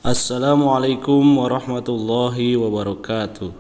Assalamualaikum warahmatullahi wabarakatuh.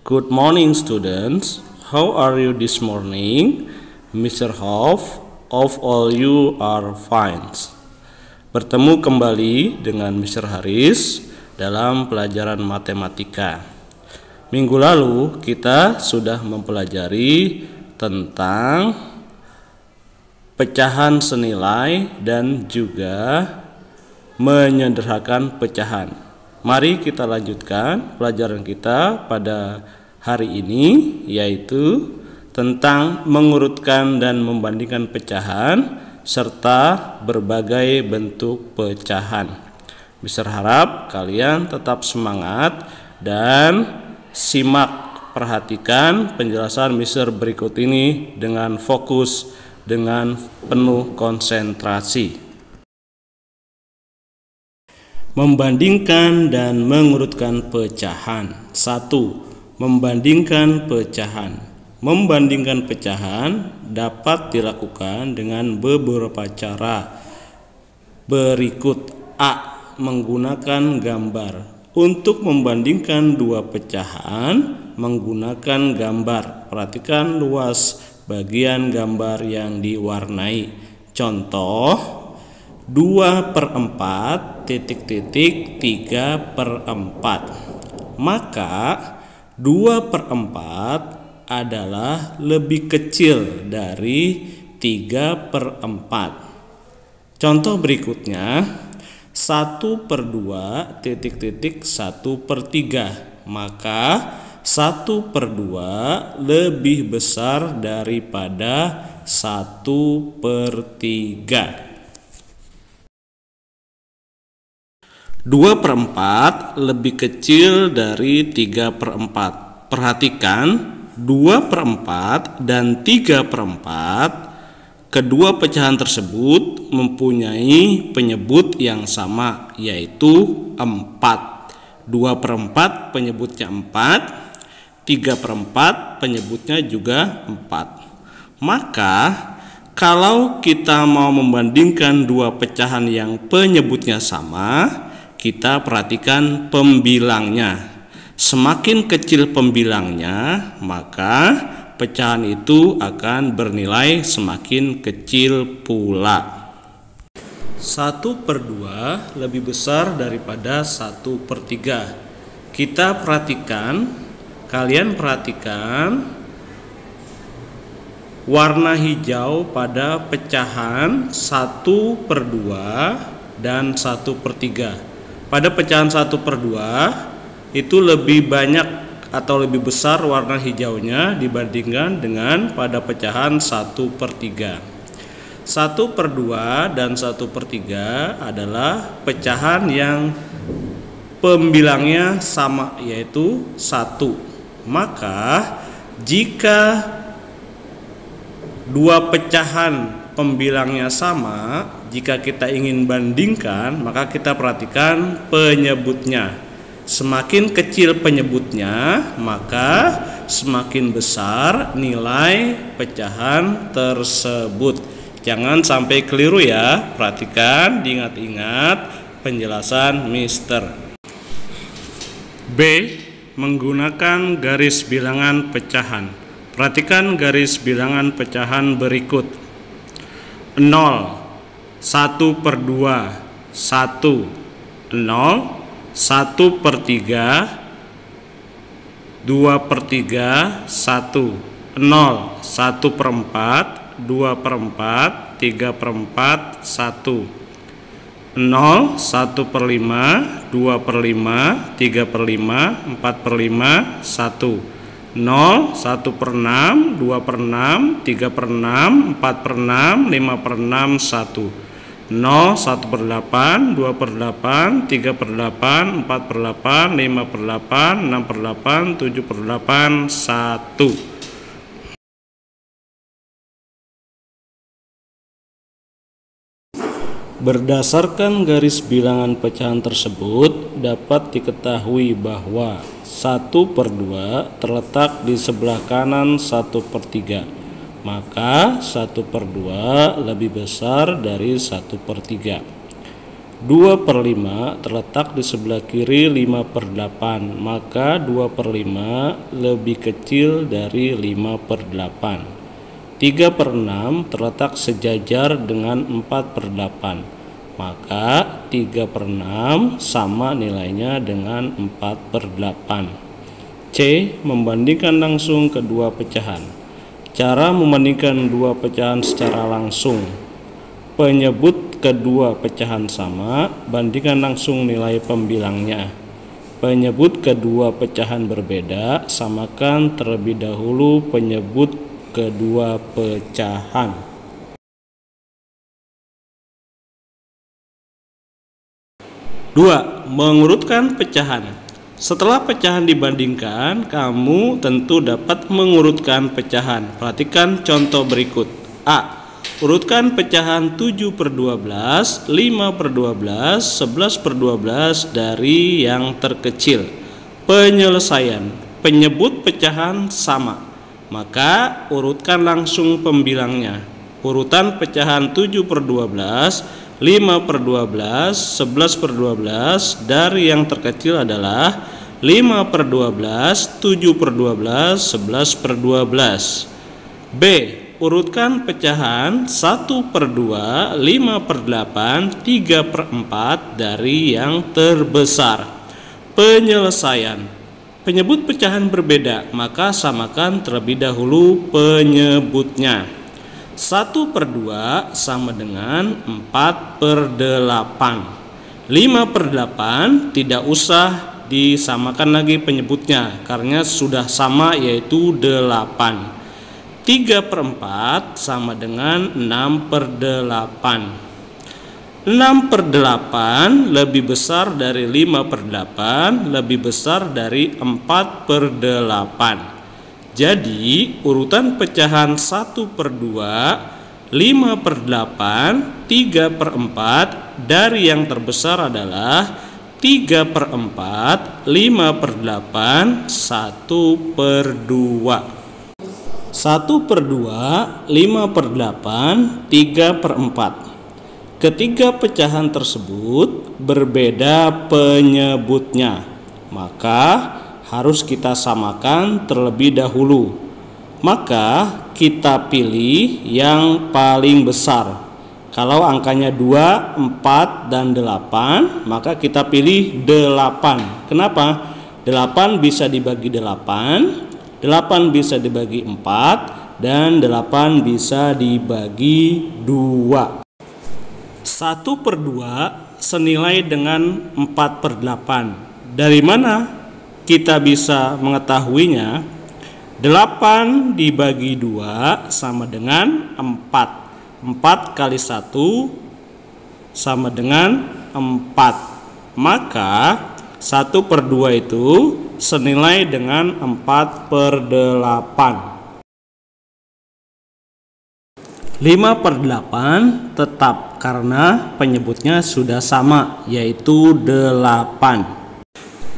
Good morning students. How are you this morning? Mr. Hoff, of all you are fine. Bertemu kembali dengan Mr. Haris dalam pelajaran matematika. Minggu lalu kita sudah mempelajari tentang pecahan senilai dan juga menyederhanakan pecahan. Mari kita lanjutkan pelajaran kita pada hari ini, yaitu tentang mengurutkan dan membandingkan pecahan serta berbagai bentuk pecahan. Mister harap kalian tetap semangat dan simak, perhatikan penjelasan Mister berikut ini dengan fokus, dengan penuh konsentrasi. Membandingkan dan mengurutkan pecahan. 1. Membandingkan pecahan. Membandingkan pecahan dapat dilakukan dengan beberapa cara berikut. A. Menggunakan gambar. Untuk membandingkan dua pecahan menggunakan gambar. Perhatikan luas bagian gambar yang diwarnai. Contoh 2/4 3/4. Maka 2/4 adalah lebih kecil dari 3/4. Contoh berikutnya 1/2 1/3. Maka 1/2 lebih besar daripada 1/3. 2/4 lebih kecil dari 3/4. Perhatikan 2/4 dan 3/4, kedua pecahan tersebut mempunyai penyebut yang sama, yaitu 4. 2/4 penyebutnya 4, 3/4 penyebutnya juga 4. Maka kalau kita mau membandingkan dua pecahan yang penyebutnya sama, kita perhatikan pembilangnya. Semakin kecil pembilangnya, maka pecahan itu akan bernilai semakin kecil pula. 1/2 lebih besar daripada 1/3. Kalian perhatikan warna hijau pada pecahan 1/2 dan 1/3. Pada pecahan 1/2 itu lebih banyak atau lebih besar warna hijaunya dibandingkan dengan pada pecahan 1/3. 1/2 dan 1/3 adalah pecahan yang pembilangnya sama, yaitu 1. Maka jika dua pecahan pembilangnya sama, jika kita ingin bandingkan, maka kita perhatikan penyebutnya. Semakin kecil penyebutnya, maka semakin besar nilai pecahan tersebut. Jangan sampai keliru ya. Perhatikan, diingat-ingat penjelasan Mister. B. Menggunakan garis bilangan pecahan. Perhatikan garis bilangan pecahan berikut. 0, 1/2, 1, 0, 1/3, 2/3, 1, 0, 1/4, 2/4, 3/4, 1, 0, 1/5, 2/5, 3/5, 4/5, 1, 0, 1/6, 2/6, 3/6, 4/6, 5/6, 1, 0, 1/8, 2/8, 3/8, 4/8, 5/8, 6/8, 7/8, 1. Berdasarkan garis bilangan pecahan tersebut, dapat diketahui bahwa 1/2 terletak di sebelah kanan 1/3. Maka 1/2 lebih besar dari 1/3. 2/5 terletak di sebelah kiri 5/8, maka 2/5 lebih kecil dari 5/8. 3/6 terletak sejajar dengan 4/8, maka 3/6 sama nilainya dengan 4/8. C. Membandingkan langsung kedua pecahan. Cara membandingkan dua pecahan secara langsung. Penyebut kedua pecahan sama, bandingkan langsung nilai pembilangnya. Penyebut kedua pecahan berbeda, samakan terlebih dahulu penyebut kedua pecahan. 2. Mengurutkan pecahan. Setelah pecahan dibandingkan, kamu tentu dapat mengurutkan pecahan. Perhatikan contoh berikut. A. Urutkan pecahan 7/12, 5/12, 11/12 dari yang terkecil. Penyelesaian. Penyebut pecahan sama, maka urutkan langsung pembilangnya. Urutan pecahan 7/12, 5/12, 11/12 dari yang terkecil adalah 5/12, 7/12, 11/12. B. Urutkan pecahan 1/2, 5/8, 3/4 dari yang terbesar. Penyelesaian. Penyebut pecahan berbeda, maka samakan terlebih dahulu penyebutnya. 1/2 sama dengan 4/8. 5/8 tidak usah disamakan lagi penyebutnya karena sudah sama, yaitu 8. 3/4 sama dengan 6/8. 6/8 lebih besar dari 5/8, lebih besar dari 4/8. Jadi urutan pecahan 1/2, 5/8, 3/4 dari yang terbesar adalah 3/4, 5/8, 1/2. 1/2, 5/8, 3/4. Ketiga pecahan tersebut berbeda penyebutnya, maka harus kita samakan terlebih dahulu. Maka kita pilih yang paling besar. Kalau angkanya 2, 4, dan 8, maka kita pilih 8. Kenapa? 8 bisa dibagi 8, 8 bisa dibagi 4, dan 8 bisa dibagi 2. 1/2 senilai dengan 4/8. Dari mana kita bisa mengetahuinya? 8 dibagi 2 sama dengan 4. 4 kali 1 sama dengan 4. Maka 1/2 itu senilai dengan 4/8. 5/8 tetap karena penyebutnya sudah sama, yaitu 8.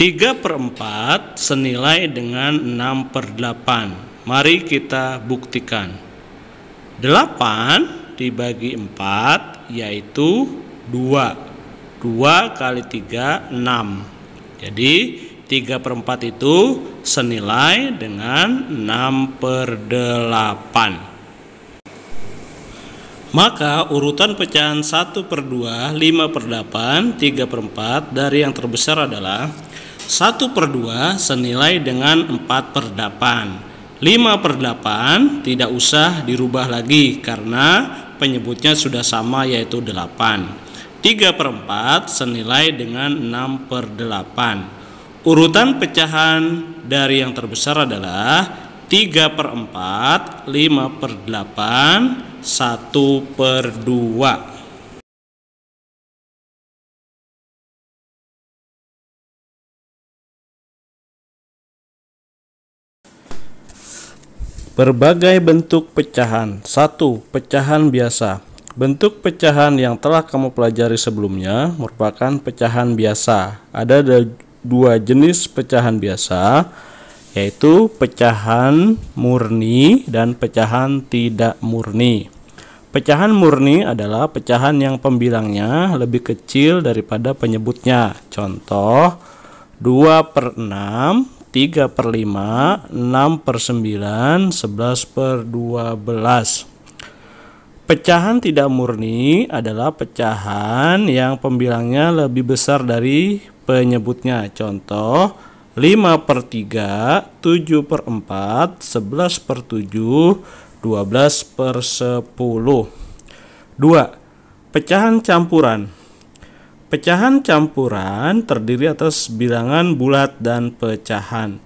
3/4 senilai dengan 6/8. Mari kita buktikan. 8 dibagi 4 yaitu 2. 2 kali 3, 6. Jadi 3/4 itu senilai dengan 6/8. Maka urutan pecahan 1/2, 5/8, 3/4 dari yang terbesar adalah 1/2 senilai dengan 4/8. 5/8 tidak usah dirubah lagi karena penyebutnya sudah sama, yaitu 8. 3/4 senilai dengan 6/8. Urutan pecahan dari yang terbesar adalah 3/4, 5/8, 1/2. Berbagai bentuk pecahan. 1. Pecahan biasa. Bentuk pecahan yang telah kamu pelajari sebelumnya merupakan pecahan biasa. Ada dua jenis pecahan biasa, yaitu pecahan murni dan pecahan tidak murni. Pecahan murni adalah pecahan yang pembilangnya lebih kecil daripada penyebutnya. Contoh, 2/6, 3/5, 6/9, 11/12. Pecahan tidak murni adalah pecahan yang pembilangnya lebih besar dari penyebutnya. Contoh, 5/3, 7/4, 11/7, 12/10. 2. Pecahan campuran. Pecahan campuran terdiri atas bilangan bulat dan pecahan.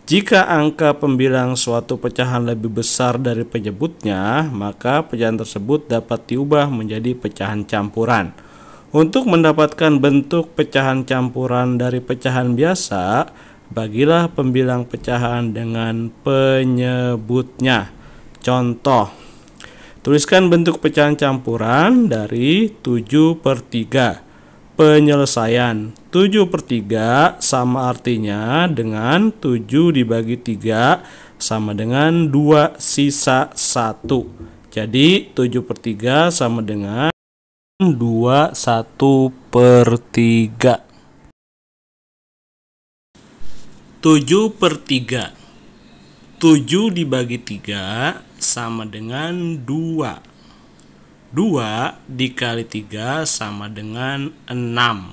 Jika angka pembilang suatu pecahan lebih besar dari penyebutnya, maka pecahan tersebut dapat diubah menjadi pecahan campuran. Untuk mendapatkan bentuk pecahan campuran dari pecahan biasa, bagilah pembilang pecahan dengan penyebutnya. Contoh, tuliskan bentuk pecahan campuran dari 7/3. Penyelesaian, 7/3 sama artinya dengan 7 dibagi 3 sama dengan 2 sisa 1. Jadi 7/3 sama dengan 2 1/3. 7/3. 7 dibagi 3 sama dengan 2. 2 dikali 3 sama dengan 6.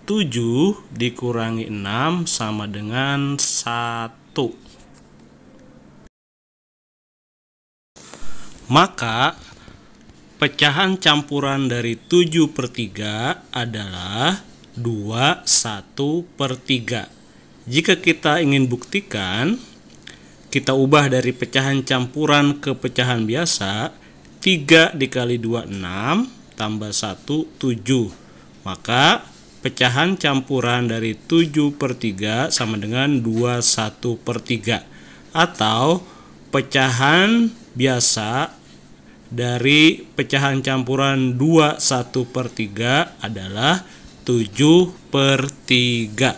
7 dikurangi 6 sama dengan 1. Maka pecahan campuran dari 7/3 adalah 2 1/3. Jika kita ingin buktikan, kita ubah dari pecahan campuran ke pecahan biasa. 3 dikali 2 6, tambah 1 7. Maka pecahan campuran dari 7/3 sama dengan 2 1/3. Atau pecahan biasa dari pecahan campuran 2 1/3 adalah 7/3.